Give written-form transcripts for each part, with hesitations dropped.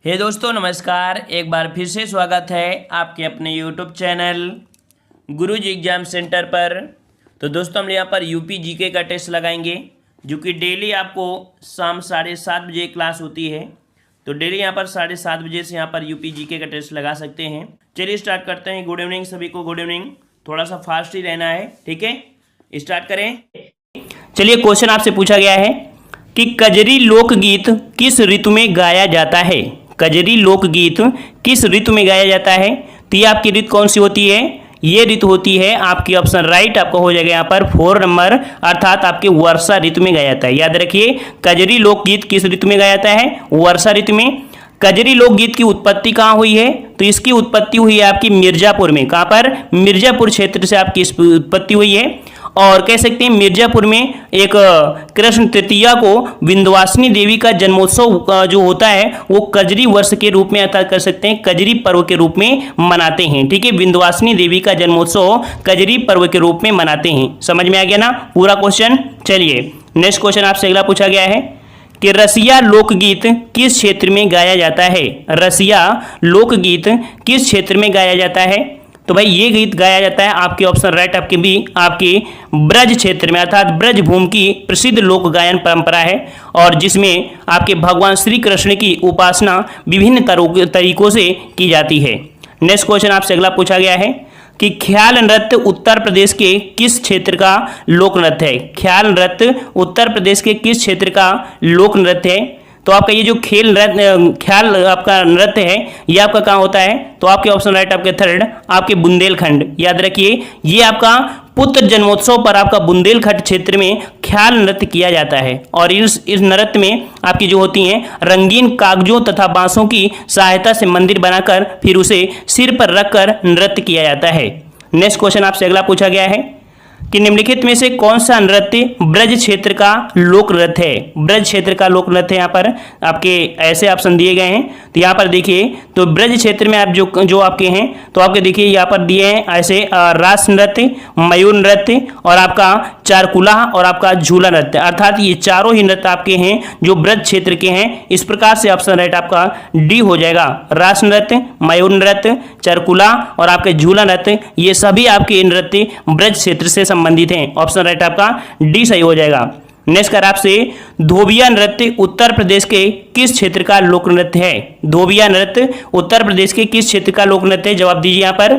हे दोस्तों नमस्कार, एक बार फिर से स्वागत है आपके अपने यूट्यूब चैनल गुरुजी एग्जाम सेंटर पर। तो दोस्तों हम यहाँ पर यूपी जीके का टेस्ट लगाएंगे जो कि डेली आपको शाम 7:30 बजे क्लास होती है। तो डेली यहाँ पर 7:30 बजे से यहाँ पर यूपी जीके का टेस्ट लगा सकते हैं। चलिए स्टार्ट करते हैं। गुड इवनिंग सभी को, गुड इवनिंग। थोड़ा सा फास्ट ही रहना है, ठीक है। स्टार्ट करें। चलिए क्वेश्चन आपसे पूछा गया है कि कजरी लोकगीत किस ऋतु में गाया जाता है। कजरी लोकगीत किस ऋतु में गाया जाता है। तो ये आपकी ऋतु कौन सी होती है। ये ऋतु होती है आपकी ऑप्शन राइट आपका हो जाएगा यहाँ पर 4 नंबर, अर्थात आपके वर्षा ऋतु में गाया जाता है। याद रखिए कजरी लोकगीत किस ऋतु में गाया जाता है, वर्षा ऋतु में। कजरी लोकगीत की उत्पत्ति कहाँ हुई है, तो इसकी उत्पत्ति हुई है आपकी मिर्जापुर में। कहाँ पर, मिर्जापुर क्षेत्र से आपकी इस उत्पत्ति हुई है। और कह सकते हैं मिर्जापुर में एक कृष्ण तृतीया को विंध्यवासिनी देवी का जन्मोत्सव जो होता है वो कजरी वर्ष के रूप में अर्थात कर सकते हैं कजरी पर्व के रूप में मनाते हैं। ठीक है, विंध्यवासिनी देवी का जन्मोत्सव कजरी पर्व के रूप में मनाते हैं। समझ में आ गया ना पूरा क्वेश्चन। चलिए नेक्स्ट क्वेश्चन आपसे अगला पूछा गया है कि रसिया लोकगीत किस क्षेत्र में गाया जाता है। रसिया लोकगीत किस क्षेत्र में गाया जाता है। तो भाई ये गीत गाया जाता है आपके ऑप्शन राइट आपके बी, आपके ब्रज क्षेत्र में, अर्थात ब्रज भूमि की प्रसिद्ध लोक गायन परंपरा है और जिसमें आपके भगवान श्री कृष्ण की उपासना विभिन्न तरीकों से की जाती है। नेक्स्ट क्वेश्चन आपसे अगला पूछा गया है कि ख्याल नृत्य उत्तर प्रदेश के किस क्षेत्र का लोक नृत्य है। ख्याल नृत्य उत्तर प्रदेश के किस क्षेत्र का लोक नृत्य है। तो आपका ये जो ख्याल आपका नृत्य है ये आपका कहाँ होता है, तो आपके ऑप्शन राइट आपके थर्ड आपके बुंदेलखंड। याद रखिए ये आपका पुत्र जन्मोत्सव पर आपका बुंदेलखंड क्षेत्र में ख्याल नृत्य किया जाता है और इस नृत्य में आपकी जो होती हैं रंगीन कागजों तथा बांसों की सहायता से मंदिर बनाकर फिर उसे सिर पर रखकर नृत्य किया जाता है। नेक्स्ट क्वेश्चन आपसे अगला पूछा गया है कि निम्नलिखित में से कौन सा नृत्य ब्रज क्षेत्र का लोक नृत्य है। ब्रज क्षेत्र का लोक नृत्य यहाँ पर आपके ऐसे ऑप्शन दिए गए हैं। तो यहाँ पर देखिए तो ब्रज क्षेत्र में आप जो आपके हैं तो आपके देखिए यहाँ पर दिए हैं ऐसे रास नृत्य, मयूर नृत्य और आपका चारकुला और आपका झूला नृत्य, अर्थात ये चारों ही नृत्य आपके हैं जो ब्रज क्षेत्र के हैं। इस प्रकार से ऑप्शन राइट आपका डी हो जाएगा। रास नृत्य, मयूर नृत्य, चारकुला और आपके झूला नृत्य ये सभी आपके नृत्य ब्रज क्षेत्र से संबंधित हैं। ऑप्शन राइट आपका डी सही हो जाएगा। नेक्स्ट कर आपसे धोबिया नृत्य उत्तर प्रदेश के किस क्षेत्र का लोक नृत्य है। धोबिया नृत्य उत्तर प्रदेश के किस क्षेत्र का लोक नृत्य है, जवाब दीजिए यहाँ पर।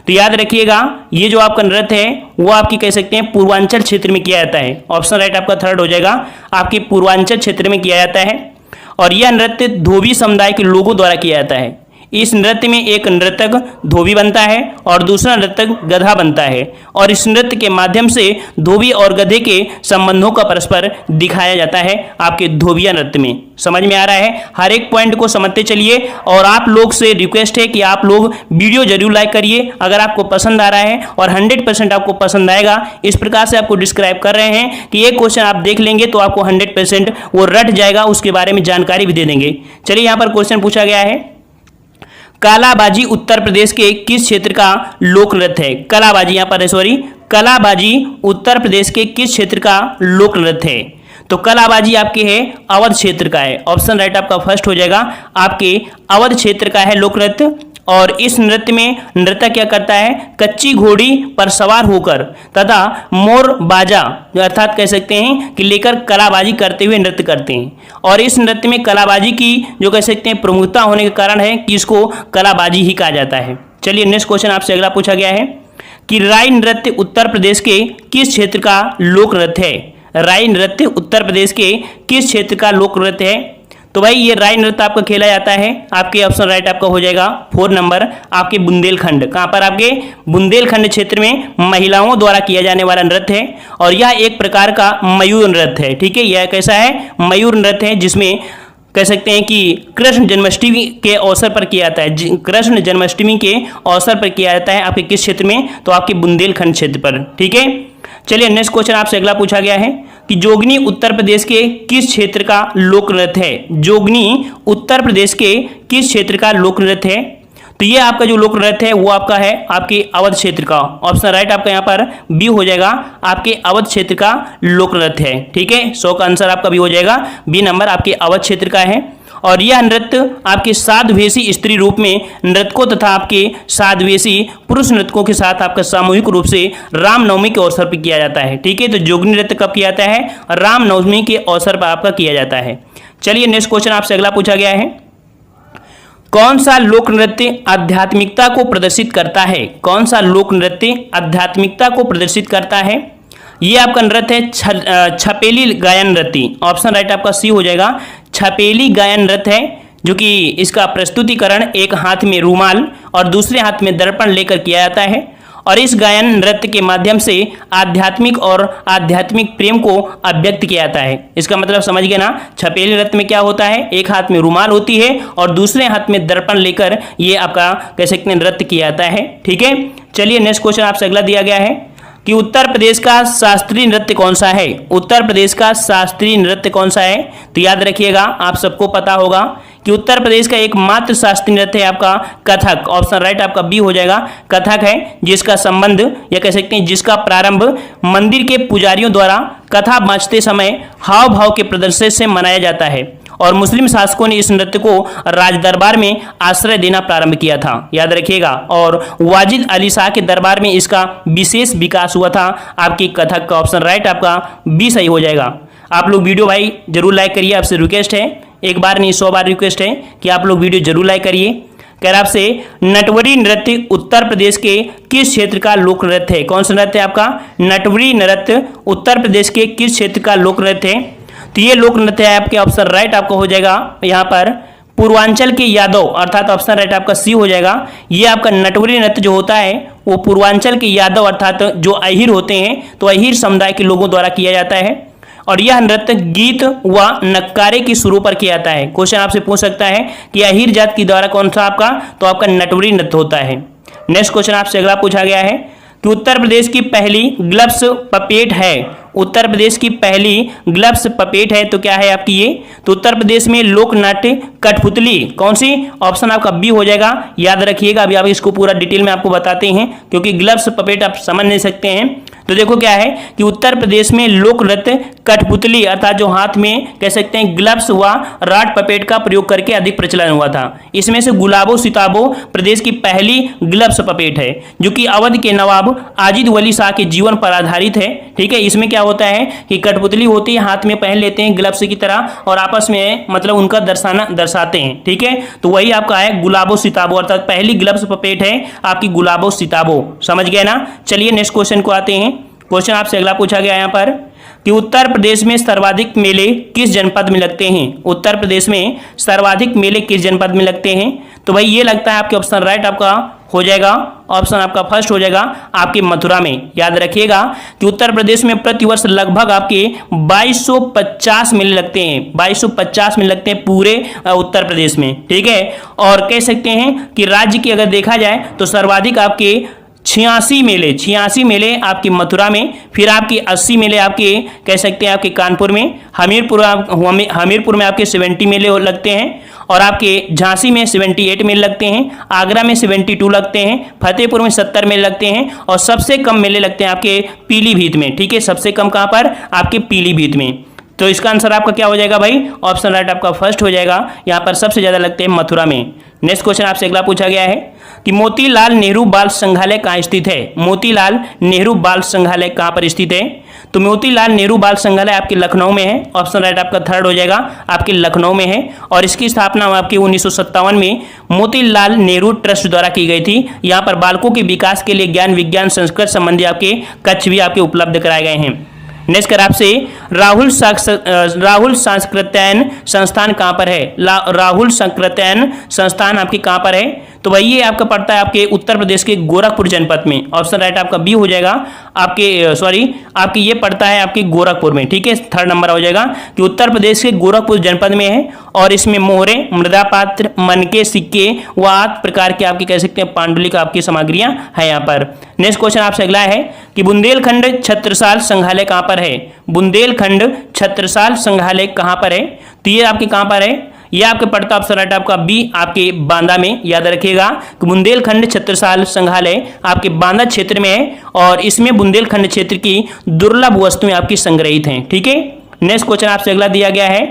तो याद रखिएगा ये जो आपका नृत्य है वो आपकी कह सकते हैं पूर्वांचल क्षेत्र में किया जाता है। ऑप्शन राइट आपका थर्ड हो जाएगा, आपके पूर्वांचल क्षेत्र में किया जाता है और यह नृत्य धोबी समुदाय के लोगों द्वारा किया जाता है। इस नृत्य में एक नर्तक धोबी बनता है और दूसरा नर्तक गधा बनता है और इस नृत्य के माध्यम से धोबी और गधे के संबंधों का परस्पर दिखाया जाता है आपके धोबिया नृत्य में। समझ में आ रहा है, हर एक पॉइंट को समझते चलिए और आप लोग से रिक्वेस्ट है कि आप लोग वीडियो जरूर लाइक करिए अगर आपको पसंद आ रहा है और 100% आपको पसंद आएगा। इस प्रकार से आपको डिस्क्राइब कर रहे हैं कि एक क्वेश्चन आप देख लेंगे तो आपको 100% वो रट जाएगा, उसके बारे में जानकारी भी दे देंगे। चलिए यहाँ पर क्वेश्चन पूछा गया है कलाबाजी उत्तर प्रदेश के किस क्षेत्र का लोक नृत्य है। कलाबाजी यहाँ पर सॉरी कलाबाजी उत्तर प्रदेश के किस क्षेत्र का लोक नृत्य है। तो कलाबाजी आपके है अवध क्षेत्र का है। ऑप्शन राइट आपका फर्स्ट हो जाएगा, आपके अवध क्षेत्र का है लोक नृत्य और इस नृत्य में नृत्य क्या करता है कच्ची घोड़ी पर सवार होकर तथा मोर बाजा अर्थात कह सकते हैं कि लेकर कलाबाजी करते हुए नृत्य करते हैं और इस नृत्य में कलाबाजी की जो कह सकते हैं प्रमुखता होने के कारण है कि इसको कलाबाजी ही कहा जाता है। चलिए नेक्स्ट क्वेश्चन आपसे अगला पूछा गया है कि राई नृत्य उत्तर प्रदेश के किस क्षेत्र का लोक नृत्य है। राई नृत्य उत्तर प्रदेश के किस क्षेत्र का लोक नृत्य है। तो भाई ये राई नृत्य आपका खेला जाता है आपके ऑप्शन राइट आपका हो जाएगा 4 नंबर, आपके बुंदेलखंड। कहाँ पर, आपके बुंदेलखंड क्षेत्र में महिलाओं द्वारा किया जाने वाला नृत्य है और यह एक प्रकार का मयूर नृत्य है। ठीक है, यह कैसा है मयूर नृत्य है जिसमें कह सकते हैं कि कृष्ण जन्माष्टमी के अवसर पर किया जाता है। कृष्ण जन्माष्टमी के अवसर पर किया जाता है आपके किस क्षेत्र में, तो आपके बुंदेलखंड क्षेत्र पर। ठीक है, चलिए नेक्स्ट क्वेश्चन आपसे अगला पूछा गया है कि जोगनी उत्तर प्रदेश के किस क्षेत्र का लोक नृत्य है। जोगनी उत्तर प्रदेश के किस क्षेत्र का लोक नृत्य है। तो ये आपका जो लोक नृत्य है वो आपका है आपके अवध क्षेत्र का। ऑप्शन राइट आपका यहाँ पर बी हो जाएगा, आपके अवध क्षेत्र का लोक नृत्य है। ठीक है, 100 का आंसर आपका बी हो जाएगा, बी नंबर आपके अवध क्षेत्र का है। और यह नृत्य आपके साधवेशी स्त्री रूप में नृतकों तथा आपके साधवेशी पुरुष नृतकों के साथ आपका सामूहिक रूप से रामनवमी के अवसर पर किया जाता है। ठीक है, तो जोगनी नृत्य कब किया जाता है? रामनवमी के अवसर पर आपका किया जाता है। चलिए नेक्स्ट क्वेश्चन आपसे अगला पूछा गया है, कौन सा लोक नृत्य आध्यात्मिकता को प्रदर्शित करता है? कौन सा लोक नृत्य आध्यात्मिकता को प्रदर्शित करता है? ये आपका नृत्य है छपेली गायन नृत्य। ऑप्शन राइट आपका सी हो जाएगा। छपेली गायन नृत्य है, जो कि इसका प्रस्तुतिकरण एक हाथ में रुमाल और दूसरे हाथ में दर्पण लेकर किया जाता है और इस गायन नृत्य के माध्यम से आध्यात्मिक और आध्यात्मिक प्रेम को अभिव्यक्त किया जाता है। इसका मतलब समझ गए ना? छपेली नृत्य में क्या होता है? एक हाथ में रुमाल होती है और दूसरे हाथ में दर्पण लेकर ये आपका कह सकते हैं नृत्य किया जाता है। ठीक है, चलिए नेक्स्ट क्वेश्चन आपसे अगला दिया गया है कि उत्तर प्रदेश का शास्त्रीय नृत्य कौन सा है? उत्तर प्रदेश का शास्त्रीय नृत्य कौन सा है? तो याद रखिएगा, आप सबको पता होगा कि उत्तर प्रदेश का एकमात्र शास्त्रीय नृत्य है आपका कथक। ऑप्शन राइट आपका बी हो जाएगा। कथक है जिसका संबंध या कह सकते हैं जिसका प्रारंभ मंदिर के पुजारियों द्वारा कथा बाँचते समय हाव भाव के प्रदर्शन से मनाया जाता है और मुस्लिम शासकों ने इस नृत्य को राजदरबार में आश्रय देना प्रारंभ किया था। याद रखिएगा, और वाजिद अली शाह के दरबार में इसका विशेष विकास हुआ था। आपकी कथक का ऑप्शन राइट आपका बी सही हो जाएगा। आप लोग वीडियो भाई जरूर लाइक करिए, आपसे रिक्वेस्ट है, एक बार नहीं 100 बार रिक्वेस्ट है कि आप लोग वीडियो जरूर लाइक करिए। कह रहा आपसे नटवरी नृत्य उत्तर प्रदेश के किस क्षेत्र का लोक नृत्य है? कौन सा नृत्य है आपका? नटवरी नृत्य उत्तर प्रदेश के किस क्षेत्र का लोक नृत्य है? तो ये लोक नृत्य है आपके ऑप्शन राइट आपका हो जाएगा यहाँ पर पूर्वांचल के यादव, अर्थात ऑप्शन राइट आपका सी हो जाएगा। ये आपका नटवरी नृत्य जो होता है वो पूर्वांचल के यादव अर्थात जो अहिर होते हैं तो अहिर समुदाय के लोगों द्वारा किया जाता है और यह नृत्य गीत व नक्कारे के सुरों पर किया जाता है। क्वेश्चन आपसे पूछ सकता है कि अहिर जात के द्वारा कौन सा आपका? तो आपका नटवरी नृत्य होता है। नेक्स्ट क्वेश्चन आपसे अगला पूछा गया है कि उत्तर प्रदेश की पहली ग्लब्स पपेट है। उत्तर प्रदेश की पहली ग्लब्स पपेट है तो क्या है आपकी ये? तो उत्तर प्रदेश में लोक नाट्य कठपुतली कौन सी? ऑप्शन आपका बी हो जाएगा। याद रखिएगा, अभी आप इसको पूरा डिटेल में आपको बताते हैं क्योंकि ग्लब्स पपेट आप समझ नहीं सकते हैं। तो देखो क्या है कि उत्तर प्रदेश में लोक नृत्य कठपुतली अर्थात जो हाथ में कह सकते हैं ग्लब्स व राड पपेट का प्रयोग करके अधिक प्रचलन हुआ था। इसमें से गुलाबो सिताबो प्रदेश की पहली ग्लब्स पपेट है जो कि अवध के नवाब आजिद वली शाह के जीवन पर आधारित है। ठीक है, इसमें क्या होता है कि कठपुतली होती है, हाथ में पहन लेते हैं ग्लब्स की तरह और आपस में मतलब उनका दर्शाते हैं। ठीक है, तो वही आपका है गुलाबो सिताबो अर्थात पहली ग्लब्स पपेट है आपकी गुलाबो सिताबो। समझ गए ना? चलिए नेक्स्ट क्वेश्चन को आते हैं। क्वेश्चन आपसे अगला पूछा गया यहाँ पर कि उत्तर प्रदेश में सर्वाधिक मेले किस जनपद में लगते हैं? उत्तर प्रदेश में सर्वाधिक मेले किस जनपद में लगते हैं? तो भाई ये लगता है आपके ऑप्शन राइट आपका हो जाएगा। ऑप्शन आपका फर्स्ट हो जाएगा आपके मथुरा में। याद रखिएगा कि उत्तर प्रदेश में प्रतिवर्ष लगभग आपके 2250 मेले लगते हैं। 2250 मेले लगते हैं पूरे उत्तर प्रदेश में। ठीक है, और कह सकते हैं कि राज्य की अगर देखा जाए तो सर्वाधिक आपके 86 मेले आपके मथुरा में, फिर आपके 80 मेले आपके कह सकते हैं आपके कानपुर में, हमीरपुर में आपके 70 मेले लगते हैं और आपके झांसी में 78 मेले लगते हैं, आगरा में 72 लगते हैं, फतेहपुर में 70 मेले लगते हैं और सबसे कम मेले लगते हैं आपके पीलीभीत में। ठीक है, सबसे कम कहाँ पर? आपके पीलीभीत में। तो इसका आंसर आपका क्या हो जाएगा भाई? ऑप्शन राइट आपका फर्स्ट हो जाएगा। यहाँ पर सबसे ज्यादा लगते हैं मथुरा में। नेक्स्ट क्वेश्चन आपसे अगला पूछा गया है कि मोतीलाल नेहरू बाल संग्रहालय कहाँ स्थित है? मोतीलाल नेहरू बाल संग्रहालय कहाँ पर स्थित है? तो मोतीलाल नेहरू बाल संग्रहालय आपके लखनऊ में है। ऑप्शन राइट आपका थर्ड हो जाएगा, आपके लखनऊ में है और इसकी स्थापना आपकी 1957 में मोतीलाल नेहरू ट्रस्ट द्वारा की गई थी। यहाँ पर बालकों के विकास के लिए ज्ञान विज्ञान संस्कृत संबंधी आपके कक्ष भी आपके उपलब्ध कराए गए हैं। नेक्स्ट कर आपसे राहुल सांस्कृत्यायन संस्थान कहाँ पर है? राहुल सांस्कृत्यायन संस्थान आपके कहाँ पर है? तो भाई ये आपका पड़ता है आपके उत्तर प्रदेश के गोरखपुर जनपद में। ऑप्शन राइट आपका बी हो जाएगा। आपके ये पड़ता है आपके गोरखपुर में। ठीक है, थर्ड नंबर हो जाएगा कि उत्तर प्रदेश के गोरखपुर जनपद में है और इसमें मोहरे, मृदा पात्र, मनके, सिक्के व आदि प्रकार के आपके कह सकते हैं पांडुलिक आपकी सामग्रियां हैं यहाँ पर। नेक्स्ट क्वेश्चन आपसे अगला है कि बुंदेलखंड छत्रसाल संग्रहालय कहाँ पर है? बुंदेलखंड छत्रसाल संग्रहालय कहाँ पर है? तो ये आपके कहाँ पर है? ये आपके पड़ता ऑप्शन राइट आपका बी आपके बांदा में। याद रखिएगा कि बुंदेलखंड छत्रसाल संग्रहालय आपके बांदा क्षेत्र में है और इसमें बुंदेलखंड क्षेत्र की दुर्लभ वस्तुएं आपकी संग्रहित हैं। ठीक है, नेक्स्ट क्वेश्चन आपसे अगला दिया गया है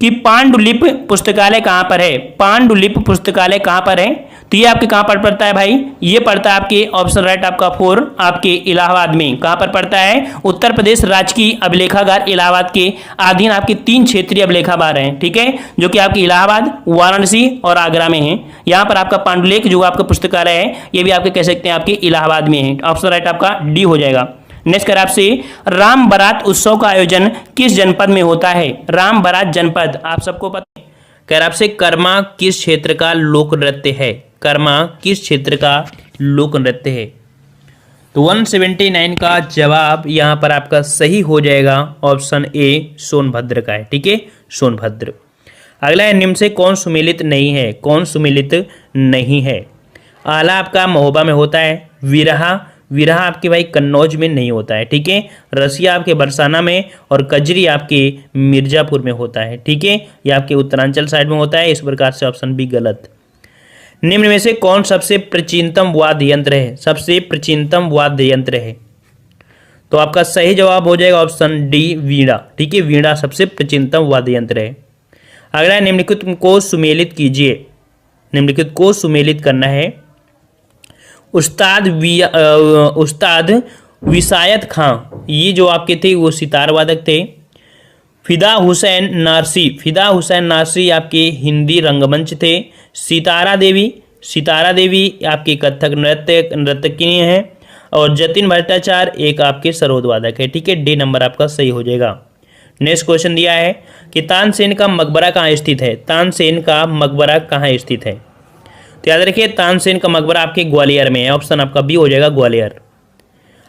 कि पांडुलिपि पुस्तकालय कहाँ पर है, पांडुलिपि पुस्तकालय कहाँ पर है, तो ये आपके कहाँ पर पड़ता है भाई, ये पड़ता है आपके ऑप्शन राइट आपका 4 आपके इलाहाबाद में। कहाँ पर पड़ता है, उत्तर प्रदेश राजकीय अभिलेखागार इलाहाबाद के अधीन आपके 3 क्षेत्रीय अभिलेखागार हैं, ठीक है, जो कि आपके इलाहाबाद, वाराणसी और आगरा में है। यहाँ पर आपका पांडुलिक जो आपका पुस्तकालय है ये भी आपके कह सकते हैं आपके इलाहाबाद में है। ऑप्शन राइट आपका डी हो जाएगा। नेक्स्ट कर आपसे, राम बारात उत्सव का आयोजन किस जनपद में होता है, राम बारात जनपद आप सबको पता है। कर आपसे, कर्मा किस क्षेत्र का लोक नृत्य है, कर्मा किस क्षेत्र का लोक नृत्य है। तो 179 का जवाब यहाँ पर आपका सही हो जाएगा ऑप्शन ए सोनभद्र का है, ठीक है, सोनभद्र। अगला है, निम्न से कौन सुमेलित नहीं है, कौन सुमेलित नहीं है। आला आपका महोबा में होता है, विरहा, विरहा आपके भाई कन्नौज में नहीं होता है, ठीक है, रसिया आपके बरसाना में और कजरी आपके मिर्जापुर में होता है, ठीक है, ये आपके उत्तरांचल साइड में होता है। इस प्रकार से ऑप्शन बी गलत। निम्न में से कौन सबसे प्राचीनतम वाद्य यंत्र है, सबसे प्राचीनतम वाद्य यंत्र है, तो आपका सही जवाब हो जाएगा ऑप्शन डी वीणा, ठीक है, वीणा सबसे प्राचीनतम वाद्य यंत्र है। अगला है, निम्नलिखित को सुमेलित कीजिए, निम्नलिखित को सुमेलित करना है। उस्ताद विसायत खां, ये जो आपके थे वो सितार वादक थे। फिदा हुसैन नारसी, फिदा हुसैन नारसी आपके हिंदी रंगमंच थे। सितारा देवी आपके कथक नर्तकी हैं। और जतिन भट्टाचार्य एक आपके सरोद वादक है, ठीक है, डी नंबर आपका सही हो जाएगा। नेक्स्ट क्वेश्चन दिया है कि तानसेन का मकबरा कहाँ स्थित है, तानसेन का मकबरा कहाँ स्थित है, तो याद रखिए तानसेन का मकबरा आपके ग्वालियर में है, ऑप्शन आपका बी हो जाएगा ग्वालियर।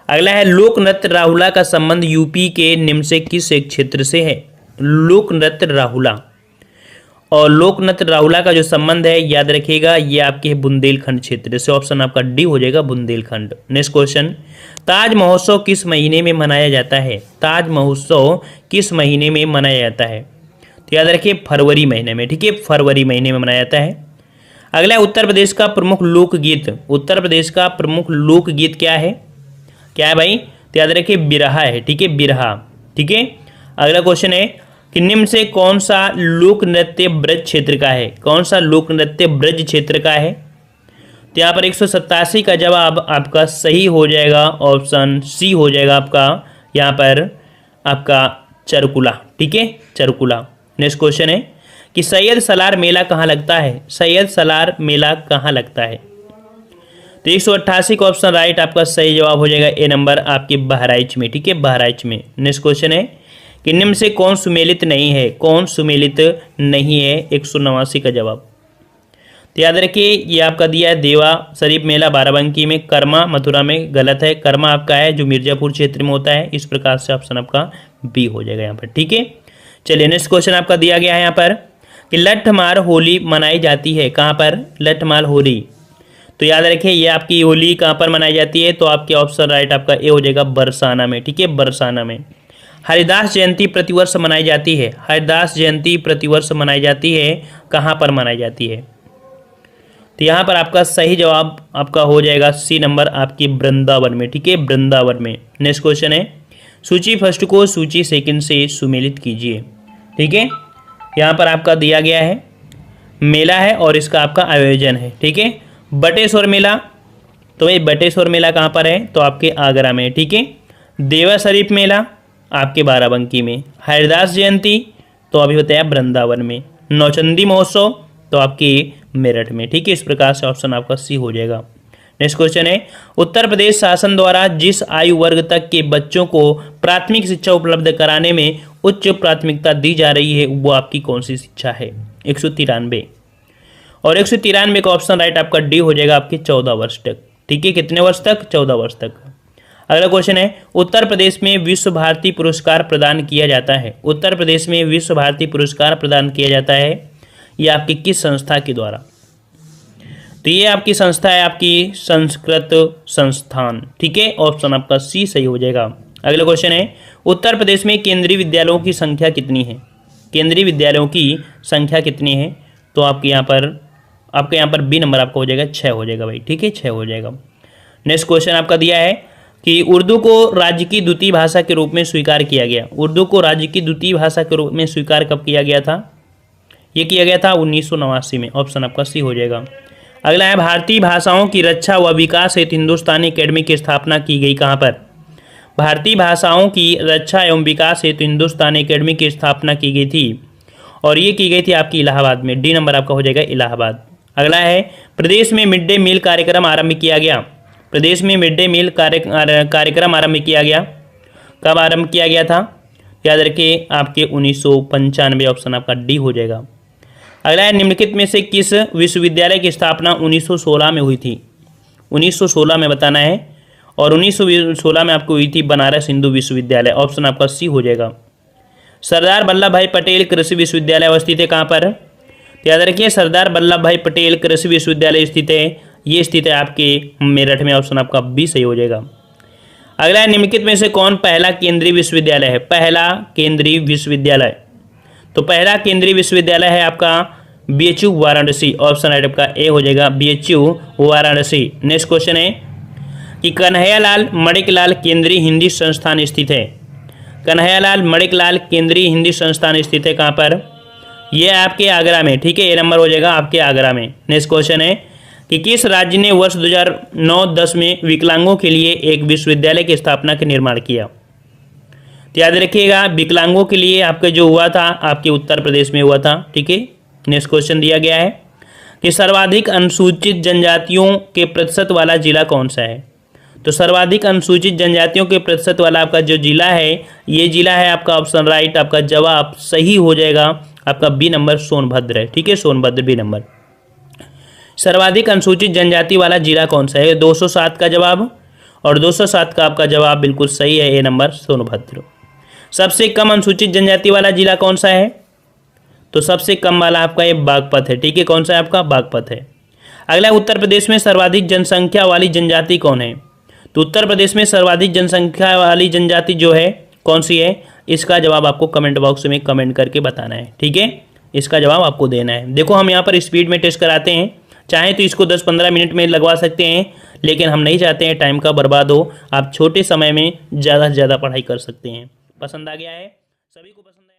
अगला है, लोक नृत्य राहुला का संबंध यूपी के निम्न से किस एक क्षेत्र से है, लोक नृत्य राहुला, और लोक नृत्य राहुला का जो संबंध है याद रखिएगा ये आपके बुंदेलखंड क्षेत्र से, ऑप्शन आपका डी हो जाएगा बुंदेलखंड। नेक्स्ट क्वेश्चन, ताज महोत्सव किस महीने में मनाया जाता है, ताज महोत्सव किस महीने में मनाया जाता है, तो याद रखिए फरवरी महीने में, ठीक है, फरवरी महीने में मनाया जाता है। अगला है, उत्तर प्रदेश का प्रमुख लोकगीत, उत्तर प्रदेश का प्रमुख लोकगीत क्या है, क्या है भाई, तो याद रखिए बिरहा है, ठीक है, बिरहा, ठीक है। अगला क्वेश्चन है कि निम्न से कौन सा लोक नृत्य ब्रज क्षेत्र का है, कौन सा लोक नृत्य ब्रज क्षेत्र का है, तो यहाँ पर 187 का जवाब आपका सही हो जाएगा, ऑप्शन सी हो जाएगा आपका यहाँ पर आपका चरकुला, ठीक है, चरकुला। नेक्स्ट क्वेश्चन है कि सैयद सलार मेला कहाँ लगता है, सैयद सलार मेला कहाँ लगता है, तो 188 का ऑप्शन राइट आपका सही जवाब हो जाएगा ए नंबर आपके बहराइच में, ठीक है, बहराइच में। नेक्स्ट क्वेश्चन है कि निम्न से कौन सुमेलित नहीं है, कौन सुमेलित नहीं है, 189 का जवाब, तो याद रखिए ये आपका दिया है देवा शरीफ मेला बाराबंकी में, कर्मा मथुरा में गलत है, कर्मा आपका है जो मिर्जापुर क्षेत्र में होता है। इस प्रकार से ऑप्शन आपका बी हो जाएगा यहाँ पर, ठीक है। चलिए नेक्स्ट क्वेश्चन आपका दिया गया है यहाँ पर कि लठमार होली मनाई जाती है, कहाँ पर, लठमार होली, तो याद रखिए ये आपकी होली कहाँ पर मनाई जाती है, तो आपके ऑप्शन राइट आपका ए हो जाएगा बरसाना में, ठीक है, बरसाना में। हरिदास जयंती प्रतिवर्ष मनाई जाती है, हरिदास जयंती प्रतिवर्ष मनाई जाती है, कहाँ पर मनाई जाती है, तो यहाँ पर आपका सही जवाब आपका हो जाएगा सी नंबर आपकी वृंदावन में, ठीक है, वृंदावन में। नेक्स्ट क्वेश्चन है, सूची फर्स्ट को सूची सेकंड से सुमेलित कीजिए, ठीक है, यहाँ पर आपका दिया गया है मेला है और इसका आपका आयोजन है, ठीक है। बटेश्वर मेला, तो ये बटेश्वर मेला कहाँ पर है, तो आपके आगरा में, ठीक है। देवा शरीफ मेला आपके बाराबंकी में। हरिदास जयंती तो अभी बताया वृंदावन में। नौचंदी महोत्सव तो आपके मेरठ में, ठीक है। इस प्रकार से ऑप्शन आपका सी हो जाएगा। नेक्स्ट क्वेश्चन है, उत्तर प्रदेश शासन द्वारा जिस आयु वर्ग तक के बच्चों को प्राथमिक शिक्षा उपलब्ध कराने में उच्च प्राथमिकता दी जा रही है वो आपकी कौन सी शिक्षा है, 193, और 193 का ऑप्शन राइट आपका डी हो जाएगा आपके 14 वर्ष तक, ठीक है। कितने वर्ष तक, 14 वर्ष तक। अगला क्वेश्चन है, उत्तर प्रदेश में विश्व भारती पुरस्कार प्रदान किया जाता है, उत्तर प्रदेश में विश्व भारती पुरस्कार प्रदान किया जाता है ये आपकी किस संस्था के द्वारा, तो ये आपकी संस्था है आपकी संस्कृत संस्थान, ठीक है। ऑप्शन आपका सी सही हो जाएगा। अगला क्वेश्चन है, उत्तर प्रदेश में केंद्रीय विद्यालयों की संख्या कितनी है, केंद्रीय विद्यालयों की संख्या कितनी है, तो आपके यहाँ पर बी नंबर आपका हो जाएगा 6 हो जाएगा भाई, ठीक है, 6 हो जाएगा। नेक्स्ट क्वेश्चन आपका दिया है कि उर्दू को राज्य की द्वितीय भाषा के रूप में स्वीकार किया गया, उर्दू को राज्य की द्वितीय भाषा के रूप में स्वीकार कब किया गया था, ये किया गया था 1989 में। ऑप्शन आपका सी हो जाएगा। अगला है भारतीय भाषाओं की रक्षा व विकास हेतु हिंदुस्तानी अकेडमी की स्थापना की गई कहाँ पर? भारतीय भाषाओं की रक्षा एवं विकास हेतु हिंदुस्तानी अकेडमी की स्थापना की गई थी और ये की गई थी आपकी इलाहाबाद में। डी नंबर आपका हो जाएगा इलाहाबाद। अगला है प्रदेश में मिड डे मील कार्यक्रम आरंभ किया गया। प्रदेश में मिड डे मील कार्यक्रम आरंभ किया गया, कब आरंभ किया गया था? याद रखिए आपके 1995। ऑप्शन आपका डी हो जाएगा। अगला है निम्नलिखित में से किस विश्वविद्यालय की स्थापना 1916 में हुई थी? 1916 में बताना है और 1916 में आपको हुई थी बनारस हिंदू विश्वविद्यालय। ऑप्शन आपका सी हो जाएगा। सरदार वल्लभ भाई पटेल कृषि विश्वविद्यालय अवस्थित है कहाँ पर? तो याद रखिए सरदार वल्लभ भाई पटेल कृषि विश्वविद्यालय स्थित है, ये स्थित है आपके मेरठ में। ऑप्शन आपका बी सही हो जाएगा। अगला है निम्नलिखित में से कौन पहला केंद्रीय विश्वविद्यालय है? पहला केंद्रीय विश्वविद्यालय, तो पहला केंद्रीय विश्वविद्यालय है आपका BHU वाराणसी। ऑप्शन राइट आपका ए हो जाएगा, BHU वाराणसी। नेक्स्ट क्वेश्चन है कि कन्हैयालाल मणिकलाल केंद्रीय हिंदी संस्थान स्थित है। कन्हैयालाल मणिकलाल केंद्रीय हिंदी संस्थान स्थित है कहाँ पर? यह आपके आगरा में, ठीक है, ए नंबर हो जाएगा आपके आगरा में। नेक्स्ट क्वेश्चन है कि किस राज्य ने वर्ष 2009-10 में विकलांगों के लिए एक विश्वविद्यालय की स्थापना का निर्माण किया? तो याद रखिएगा विकलांगों के लिए आपका जो हुआ था आपके उत्तर प्रदेश में हुआ था, ठीक है। नेक्स्ट क्वेश्चन दिया गया है कि सर्वाधिक अनुसूचित जनजातियों के प्रतिशत वाला जिला कौन सा है? तो सर्वाधिक अनुसूचित जनजातियों के प्रतिशत वाला आपका जो जिला है, ये जिला है आपका ऑप्शन राइट, आपका जवाब सही हो जाएगा आपका बी नंबर सोनभद्र है, ठीक है, सोनभद्र बी नंबर। सर्वाधिक अनुसूचित जनजाति वाला जिला कौन सा है? 207 का जवाब, और 207 का आपका जवाब बिल्कुल सही है, ए नंबर सोनभद्र। सबसे कम अनुसूचित जनजाति वाला जिला कौन सा है? तो सबसे कम वाला आपका ये बागपत है, ठीक है, कौन सा है आपका? बागपत है। अगला उत्तर प्रदेश में सर्वाधिक जनसंख्या वाली जनजाति कौन है? तो उत्तर प्रदेश में सर्वाधिक जनसंख्या वाली जनजाति जो है कौन सी है? इसका जवाब आपको कमेंट बॉक्स में कमेंट करके बताना है, ठीक है, इसका जवाब आपको देना है। देखो हम यहाँ पर स्पीड में टेस्ट कराते हैं, चाहे तो इसको 10-15 मिनट में लगवा सकते हैं, लेकिन हम नहीं चाहते हैं टाइम का बर्बाद हो, आप छोटे समय में ज़्यादा से ज़्यादा पढ़ाई कर सकते हैं। पसंद आ गया है? सभी को पसंद